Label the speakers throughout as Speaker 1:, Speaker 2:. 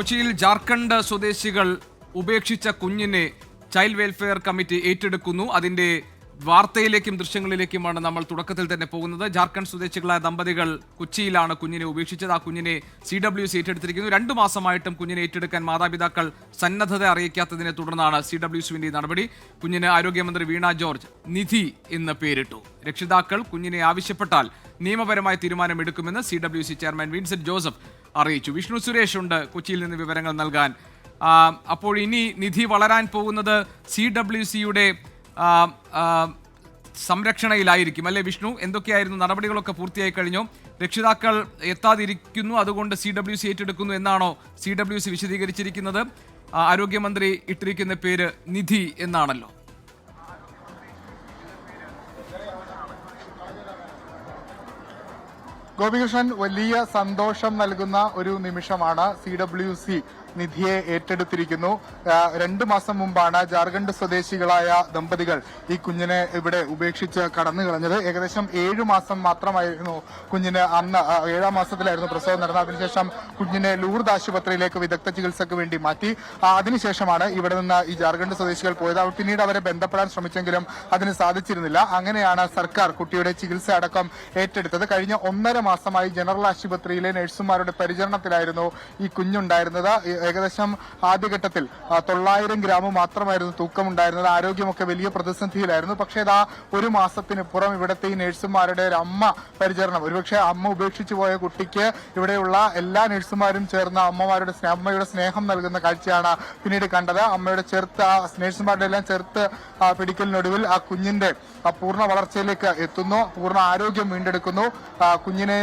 Speaker 1: കൊച്ചിയിൽ ജാർഖണ്ഡ് സ്വദേശികൾ ഉപേക്ഷിച്ച കുഞ്ഞിനെ ചൈൽഡ് വെൽഫെയർ കമ്മിറ്റി ഏറ്റെടുക്കുന്നു. അതിന്റെ വാർത്തയിലേക്കും ദൃശ്യങ്ങളിലേക്കുമാണ് നമ്മൾ തുടക്കത്തിൽ തന്നെ പോകുന്നത്. ജാർഖണ്ഡ് സ്വദേശികളായ ദമ്പതികൾ കൊച്ചിയിലാണ് കുഞ്ഞിനെ ഉപേക്ഷിച്ചത്. ആ കുഞ്ഞിനെ CWC ഏറ്റെടുത്തിരിക്കുന്നു. 2 മാസമായിട്ടും കുഞ്ഞിനെ ഏറ്റെടുക്കാൻ മാതാപിതാക്കൾ സന്നദ്ധത അറിയിക്കാത്തതിനെ തുടർന്നാണ് CWCന്റെ നടപടി. കുഞ്ഞിന് ആരോഗ്യമന്ത്രി വീണ ജോർജ് നിധി എന്ന് പേരിട്ടു. രക്ഷിതാക്കൾ കുഞ്ഞിനെ ആവശ്യപ്പെട്ടാൽ നിയമപരമായ തീരുമാനമെടുക്കുമെന്ന് CWC ചെയർമാൻ വിൻസെന്റ് ജോസഫ് അറിയിച്ചു. വിഷ്ണു സുരേഷ് ഉണ്ട് കൊച്ചിയിൽ നിന്ന് വിവരങ്ങൾ നൽകാൻ. അപ്പോൾ ഇനി നിധി വളരാൻ പോകുന്നത് CWCയുടെ സംരക്ഷണയിലായിരിക്കും അല്ലെ വിഷ്ണു? എന്തൊക്കെയായിരുന്നു നടപടികളൊക്കെ പൂർത്തിയായി കഴിഞ്ഞോ? രക്ഷിതാക്കൾ എത്താതിരിക്കുന്നു, അതുകൊണ്ട് CWC ഏറ്റെടുക്കുന്നു എന്നാണോ CWC വിശദീകരിച്ചിരിക്കുന്നത്? ആരോഗ്യമന്ത്രി ഇട്ടിരിക്കുന്ന പേര് നിധി എന്നാണല്ലോ.
Speaker 2: ഗോപികൃഷ്ണൻ, വലിയ സന്തോഷം നൽകുന്ന ഒരു നിമിഷമാണ്. CWC നിധിയെ ഏറ്റെടുത്തിരിക്കുന്നു. 2 മാസം മുമ്പാണ് ജാർഖണ്ഡ് സ്വദേശികളായ ദമ്പതികൾ ഈ കുഞ്ഞിനെ ഇവിടെ ഉപേക്ഷിച്ച് കടന്നു കളഞ്ഞത്. ഏകദേശം 7 മാസം മാത്രമായിരുന്നു കുഞ്ഞിന് അന്ന്. 7-ാം മാസത്തിലായിരുന്നു പ്രസവം നടന്നത്. അതിനുശേഷം കുഞ്ഞിനെ ലൂർദ് ആശുപത്രിയിലേക്ക് വിദഗ്ധ ചികിത്സയ്ക്ക് വേണ്ടി മാറ്റി. അതിനുശേഷമാണ് ഇവിടെ നിന്ന് ഈ ജാർഖണ്ഡ് സ്വദേശികൾ പോയത്. പിന്നീട് അവരെ ബന്ധപ്പെടാൻ ശ്രമിച്ചെങ്കിലും അതിന് സാധിച്ചിരുന്നില്ല. അങ്ങനെയാണ് സർക്കാർ കുട്ടിയുടെ ചികിത്സ അടക്കം ഏറ്റെടുത്തത്. കഴിഞ്ഞ 1.5 മാസമായി ജനറൽ ആശുപത്രിയിലെ നഴ്സുമാരുടെ പരിചരണത്തിലായിരുന്നു ഈ കുഞ്ഞുണ്ടായിരുന്നത്. ഏകദേശം ആദ്യഘട്ടത്തിൽ 900 ഗ്രാം മാത്രമായിരുന്നു തൂക്കമുണ്ടായിരുന്നത്. ആരോഗ്യമൊക്കെ വലിയ പ്രതിസന്ധിയിലായിരുന്നു. പക്ഷേ ഇതാ 1 മാസത്തിനിപ്പുറം ഇവിടുത്തെ ഈ നഴ്സുമാരുടെ ഒരു അമ്മ പരിചരണം, ഒരുപക്ഷെ അമ്മ ഉപേക്ഷിച്ചു പോയ കുട്ടിക്ക് ഇവിടെയുള്ള എല്ലാ നഴ്സുമാരും ചേർന്ന അമ്മയുടെ സ്നേഹം നൽകുന്ന കാഴ്ചയാണ് പിന്നീട് കണ്ടത്. അമ്മയുടെ നഴ്സുമാരുടെ എല്ലാം ചെറുത്ത് പിടിക്കലിനൊടുവിൽ ആ കുഞ്ഞിന്റെ പൂർണ്ണ വളർച്ചയിലേക്ക് എത്തുന്നു, പൂർണ്ണ ആരോഗ്യം വീണ്ടെടുക്കുന്നു. കുഞ്ഞിനെ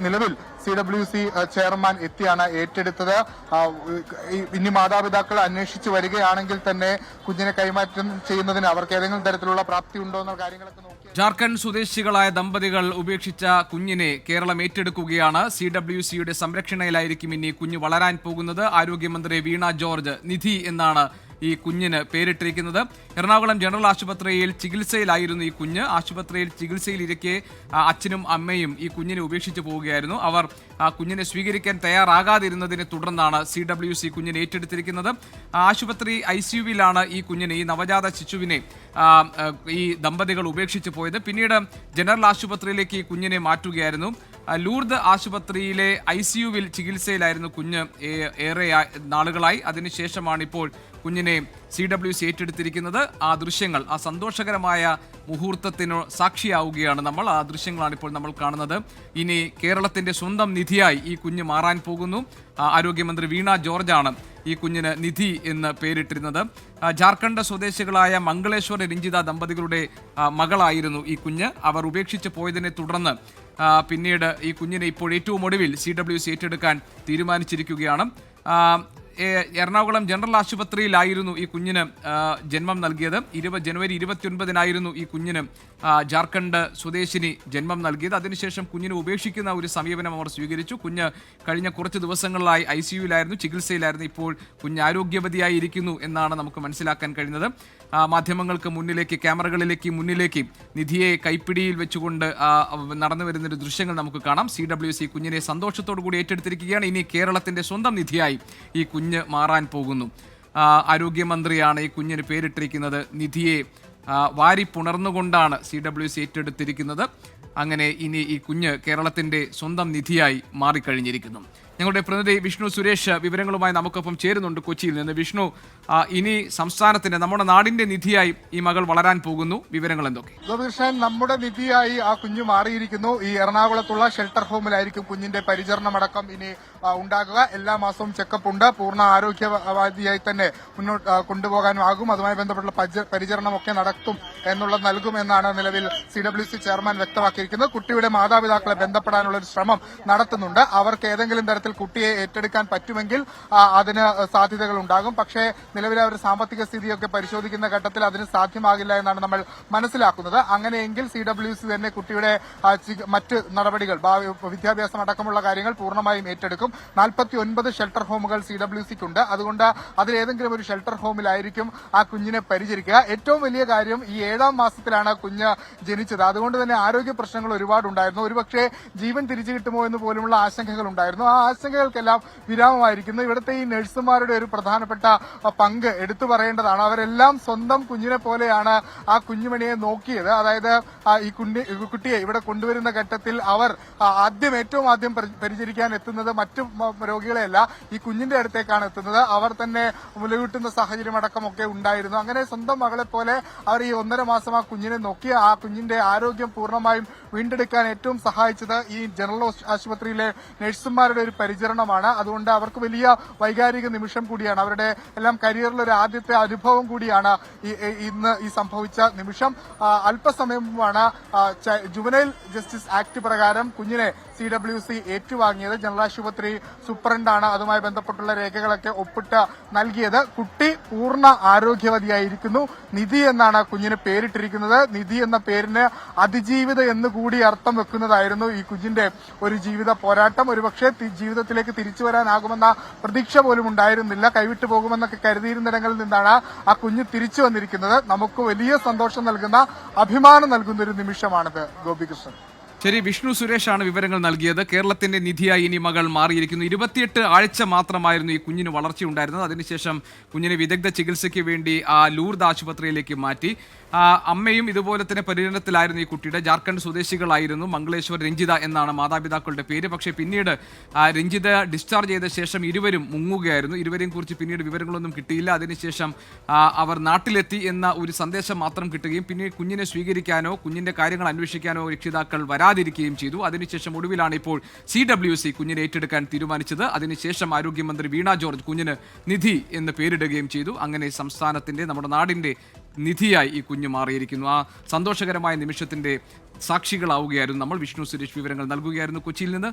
Speaker 2: നിലവിൽ CWC ചെയർമാൻ എത്തിയാണ് ഏറ്റെടുത്തത്. ഇനി മാതാപിതാക്കൾ അന്വേഷിച്ചു വരികയാണെങ്കിൽ തന്നെ കുഞ്ഞിനെ കൈമാറ്റം ചെയ്യുന്നതിന് അവർക്ക് ഏതെങ്കിലും തരത്തിലുള്ള പ്രാപ്തി ഉണ്ടോ എന്ന കാര്യങ്ങളൊക്കെ നോക്കി.
Speaker 1: ജാർഖണ്ഡ് സ്വദേശികളായ ദമ്പതികൾ ഉപേക്ഷിച്ച കുഞ്ഞിനെ കേരളം ഏറ്റെടുക്കുകയാണ്. CWCയുടെ സംരക്ഷണയിലായിരിക്കും ഇനി കുഞ്ഞ് വളരാൻ പോകുന്നത്. ആരോഗ്യമന്ത്രി വീണ ജോർജ് നിധി എന്നാണ് ഈ കുഞ്ഞിന് പേരിട്ടിരിക്കുന്നത്. എറണാകുളം ജനറൽ ആശുപത്രിയിൽ ചികിത്സയിലായിരുന്നു ഈ കുഞ്ഞ്. ആശുപത്രിയിൽ ചികിത്സയിലിരിക്കെ അച്ഛനും അമ്മയും ഈ കുഞ്ഞിനെ ഉപേക്ഷിച്ച് പോവുകയായിരുന്നു. അവർ ആ കുഞ്ഞിനെ സ്വീകരിക്കാൻ തയ്യാറാകാതിരുന്നതിനെ തുടർന്നാണ് CWC കുഞ്ഞിനെ ഏറ്റെടുത്തിരിക്കുന്നത്. ആശുപത്രി ICUവിലാണ് ഈ കുഞ്ഞിനെ, ഈ നവജാത ശിശുവിനെ ഈ ദമ്പതികൾ ഉപേക്ഷിച്ച് പോയത്. പിന്നീട് ജനറൽ ആശുപത്രിയിലേക്ക് ഈ കുഞ്ഞിനെ മാറ്റുകയായിരുന്നു. ലൂർദ് ആശുപത്രിയിലെ ICUവിൽ ചികിത്സയിലായിരുന്നു കുഞ്ഞ് ഏറെ നാളുകളായി. അതിനുശേഷമാണ് ഇപ്പോൾ കുഞ്ഞിനെ CWC ഏറ്റെടുത്തിരിക്കുന്നത്. ആ ദൃശ്യങ്ങൾ, ആ സന്തോഷകരമായ മുഹൂർത്തത്തിന് സാക്ഷിയാവുകയാണ് നമ്മൾ. ആ ദൃശ്യങ്ങളാണ് ഇപ്പോൾ നമ്മൾ കാണുന്നത്. ഇനി കേരളത്തിന്റെ സ്വന്തം നിധിയായി ഈ കുഞ്ഞ് മാറാൻ പോകുന്നു. ആരോഗ്യമന്ത്രി വീണ ജോർജാണ് ഈ കുഞ്ഞിന് നിധി എന്ന് പേരിട്ടിരുന്നത്. ജാർഖണ്ഡ് സ്വദേശികളായ മംഗളേശ്വർ രഞ്ജിത ദമ്പതികളുടെ മകളായിരുന്നു ഈ കുഞ്ഞ്. അവർ ഉപേക്ഷിച്ച് പോയതിനെ തുടർന്ന് പിന്നീട് ഈ കുഞ്ഞിനെ ഇപ്പോൾ ഏറ്റവും ഒടുവിൽ CWC ഏറ്റെടുക്കാൻ തീരുമാനിച്ചിരിക്കുകയാണ്. എറണാകുളം ജനറൽ ആശുപത്രിയിലായിരുന്നു ഈ കുഞ്ഞിന് ജന്മം നൽകിയത്. ജനുവരി 29-നായിരുന്നു ഈ കുഞ്ഞിന് ജാർഖണ്ഡ് സ്വദേശിനി ജന്മം നൽകിയത്. അതിനുശേഷം കുഞ്ഞിനെ ഉപേക്ഷിക്കുന്ന ഒരു സമീപനം അവർ സ്വീകരിച്ചു. കുഞ്ഞ് കഴിഞ്ഞ കുറച്ച് ദിവസങ്ങളിലായി ICUവിലായിരുന്നു, ചികിത്സയിലായിരുന്നു. ഇപ്പോൾ കുഞ്ഞ് ആരോഗ്യവതിയായി ഇരിക്കുന്നു എന്നാണ് നമുക്ക് മനസ്സിലാക്കാൻ കഴിയുന്നത്. മാധ്യമങ്ങൾക്ക് മുന്നിലേക്ക്, ക്യാമറകളിലേക്ക് മുന്നിലേക്ക് നിധിയെ കൈപ്പിടിയിൽ വെച്ചുകൊണ്ട് നടന്നു വരുന്നൊരു ദൃശ്യങ്ങൾ നമുക്ക് കാണാം. CWC കുഞ്ഞിനെ സന്തോഷത്തോടു കൂടി ഏറ്റെടുത്തിരിക്കുകയാണ്. ഇനി കേരളത്തിന്റെ സ്വന്തം നിധിയായി ഈ കുഞ്ഞ് മാറാൻ പോകുന്നു. ആരോഗ്യമന്ത്രിയാണ് ഈ കുഞ്ഞിന് പേരിട്ടിരിക്കുന്നത്. നിധിയെ വാരി പുണർന്നുകൊണ്ടാണ് CWC ഏറ്റെടുത്തിരിക്കുന്നത്. അങ്ങനെ ഇനി ഈ കുഞ്ഞ് കേരളത്തിന്റെ സ്വന്തം നിധിയായി മാറിക്കഴിഞ്ഞിരിക്കുന്നു. ഞങ്ങളുടെ പ്രതിനിധി വിഷ്ണു സുരേഷ് വിവരങ്ങളുമായി നമുക്കൊപ്പം ചേരുന്നുണ്ട് കൊച്ചിയിൽ നിന്ന്. വിഷ്ണു, ഇനി സംസ്ഥാനത്തിന്റെ, നമ്മുടെ നാടിന്റെ നിധിയായി ഈ മകൾ വളരാൻ പോകുന്നു. വിവരങ്ങൾ എന്തൊക്കെ?
Speaker 2: ഗോപികൃഷ്ണൻ, നമ്മുടെ നിധിയായി ആ കുഞ്ഞു മാറിയിരിക്കുന്നു. ഈ എറണാകുളത്തുള്ള ഷെൽട്ടർ ഹോമിലായിരിക്കും കുഞ്ഞിന്റെ പരിചരണമടക്കം ഇനി ഉണ്ടാകുക. എല്ലാ മാസവും ചെക്കപ്പ് ഉണ്ട്. പൂർണ്ണ ആരോഗ്യവാദിയായി തന്നെ മുന്നോട്ട് കൊണ്ടുപോകാനാകും. അതുമായി ബന്ധപ്പെട്ടുള്ള പരിചരണമൊക്കെ നടത്തും എന്നുള്ളത് നൽകുമെന്നാണ് നിലവിൽ CWC ചെയർമാൻ വ്യക്തമാക്കിയിരിക്കുന്നത്. കുട്ടിയുടെ മാതാപിതാക്കളെ ബന്ധപ്പെടാനുള്ള ഒരു ശ്രമം നടത്തുന്നുണ്ട്. അവർക്ക് ഏതെങ്കിലും തരത്തിൽ കുട്ടിയെ ഏറ്റെടുക്കാൻ പറ്റുമെങ്കിൽ അതിന് സാധ്യതകൾ ഉണ്ടാകും. പക്ഷേ നിലവിലെ അവരുടെ സാമ്പത്തിക സ്ഥിതിയൊക്കെ പരിശോധിക്കുന്ന ഘട്ടത്തിൽ അതിന് സാധ്യമാകില്ല എന്നാണ് നമ്മൾ മനസ്സിലാക്കുന്നത്. അങ്ങനെയെങ്കിൽ CWC തന്നെ കുട്ടിയുടെ മറ്റ് നടപടികൾ, വിദ്യാഭ്യാസം അടക്കമുള്ള കാര്യങ്ങൾ പൂർണ്ണമായും ഏറ്റെടുക്കും. 49 ഷെൽട്ടർ ഹോമുകൾ CWCക്കുണ്ട്. അതുകൊണ്ട് അതിലേതെങ്കിലും ഒരു ഷെൽട്ടർ ഹോമിലായിരിക്കും ആ കുഞ്ഞിനെ പരിചരിക്കുക. ഏറ്റവും വലിയ കാര്യം, ഈ 7-ാം മാസത്തിലാണ് കുഞ്ഞ് ജനിച്ചത്. അതുകൊണ്ട് തന്നെ ആരോഗ്യ പ്രശ്നങ്ങൾ ഒരുപാടുണ്ടായിരുന്നു. ഒരുപക്ഷെ ജീവൻ തിരിച്ചു കിട്ടുമോ എന്ന് പോലുമുള്ള ആശങ്കകൾ ഉണ്ടായിരുന്നു. ആ ആശങ്കകൾക്കെല്ലാം വിരാമമായിരിക്കുന്നു. ഇവിടുത്തെ ഈ നഴ്സുമാരുടെ ഒരു പ്രധാനപ്പെട്ട പങ്ക് എടുത്തു പറയേണ്ടതാണ്. അവരെല്ലാം സ്വന്തം കുഞ്ഞിനെ പോലെയാണ് ആ കുഞ്ഞുമണിയെ നോക്കിയത്. അതായത് ഈ കുട്ടിയെ ഇവിടെ കൊണ്ടുവരുന്ന ഘട്ടത്തിൽ അവർ ഏറ്റവും ആദ്യം പരിചരിക്കാൻ എത്തുന്നത് മറ്റു രോഗികളെയല്ല, ഈ കുഞ്ഞിന്റെ അടുത്തേക്കാണ് എത്തുന്നത്. അവർ തന്നെ മുലയൂട്ടുന്ന സാഹചര്യം അടക്കമൊക്കെ ഉണ്ടായിരുന്നു. അങ്ങനെ സ്വന്തം മകളെ പോലെ അവർ ഈ 1.5 മാസം ആ കുഞ്ഞിനെ നോക്കി ആ കുഞ്ഞിന്റെ ആരോഗ്യം പൂർണ്ണമായും വീണ്ടെടുക്കാൻ ഏറ്റവും സഹായിച്ചത് ഈ ജനറൽ ആശുപത്രിയിലെ നഴ്സുമാരുടെ ഒരു പരിചരണമാണ്. അതുകൊണ്ട് അവർക്ക് വലിയ വൈകാരിക നിമിഷം കൂടിയാണ്, അവരുടെ എല്ലാം കരിയറിലൊരു ആദ്യത്തെ അനുഭവം കൂടിയാണ് ഇന്ന് ഈ സംഭവിച്ച നിമിഷം. അല്പസമയം മുമ്പാണ് ജുവനൈൽ ജസ്റ്റിസ് ആക്ട് പ്രകാരം കുഞ്ഞിനെ CWC ഏറ്റുവാങ്ങിയത്. ജനറൽ ആശുപത്രി സൂപ്രണ്ടാണ് അതുമായി ബന്ധപ്പെട്ടുള്ള രേഖകളൊക്കെ ഒപ്പിട്ട് നൽകിയത്. കുട്ടി പൂർണ്ണ ആരോഗ്യവതിയായിരിക്കുന്നു. നിധി എന്നാണ് കുഞ്ഞിന് പേരിട്ടിരിക്കുന്നത്. നിധി എന്ന പേരിന് അതിജീവിത എന്ന് കൂടി അർത്ഥം വെക്കുന്നതായിരുന്നു ഈ കുഞ്ഞിന്റെ ഒരു ജീവിത പോരാട്ടം. ഒരുപക്ഷെ ജീവിതത്തിലേക്ക് തിരിച്ചു വരാനാകുമെന്ന പ്രതീക്ഷ പോലും ഉണ്ടായിരുന്നില്ല. കൈവിട്ടു പോകുമെന്നൊക്കെ കരുതിയിരുന്നിടങ്ങളിൽ നിന്നാണ് ആ കുഞ്ഞ് തിരിച്ചു വന്നിരിക്കുന്നത്. നമുക്ക് വലിയ സന്തോഷം നൽകുന്ന, അഭിമാനം നൽകുന്ന ഒരു നിമിഷമാണിത്. ഗോപികൃഷ്ണൻ.
Speaker 1: ശരി, വിഷ്ണു സുരേഷാണ് വിവരങ്ങൾ നൽകിയത്. കേരളത്തിന്റെ നിധിയായി ഇനി മകൾ മാറിയിരിക്കുന്നു. 28 ആഴ്ച മാത്രമായിരുന്നു ഈ കുഞ്ഞിന് വളർച്ചയുണ്ടായിരുന്നത്. അതിനുശേഷം കുഞ്ഞിനെ വിദഗ്ധ ചികിത്സയ്ക്ക് വേണ്ടി ലൂർദ് ആശുപത്രിയിലേക്ക് മാറ്റി. അമ്മയും ഇതുപോലെ തന്നെ പരിചരണത്തിലായിരുന്നു ഈ കുട്ടിയുടെ. ജാർഖണ്ഡ് സ്വദേശികളായിരുന്നു. മംഗളേശ്വർ, രഞ്ജിത എന്നാണ് മാതാപിതാക്കളുടെ പേര്. പക്ഷേ പിന്നീട് രഞ്ജിത ഡിസ്ചാർജ് ചെയ്ത ശേഷം ഇരുവരും മുങ്ങുകയായിരുന്നു. ഇരുവരെയും കുറിച്ച് പിന്നീട് വിവരങ്ങളൊന്നും കിട്ടിയില്ല. അതിനുശേഷം അവർ നാട്ടിലെത്തി എന്ന ഒരു സന്ദേശം മാത്രം കിട്ടുകയും പിന്നീട് കുഞ്ഞിനെ സ്വീകരിക്കാനോ കുഞ്ഞിന്റെ കാര്യങ്ങൾ അന്വേഷിക്കാനോ രക്ഷിതാക്കൾ വരാതിരിക്കുകയും ചെയ്തു. അതിനുശേഷം ഒടുവിലാണ് ഇപ്പോൾ CWC കുഞ്ഞിനെ ഏറ്റെടുക്കാൻ തീരുമാനിച്ചത്. അതിനുശേഷം ആരോഗ്യമന്ത്രി വീണ ജോർജ് കുഞ്ഞിന് നിധി എന്ന് പേരിടുകയും ചെയ്തു. അങ്ങനെ സംസ്ഥാനത്തിന്റെ, നമ്മുടെ നാടിന്റെ നിധിയായി ഈ കുഞ്ഞ് മാറിയിരിക്കുന്നു. ആ സന്തോഷകരമായ നിമിഷത്തിന്റെ സാക്ഷികളാവുകയായിരുന്നു നമ്മൾ. വിഷ്ണു സുരേഷ് വിവരങ്ങൾ നൽകുകയായിരുന്നു കൊച്ചിയിൽ നിന്ന്.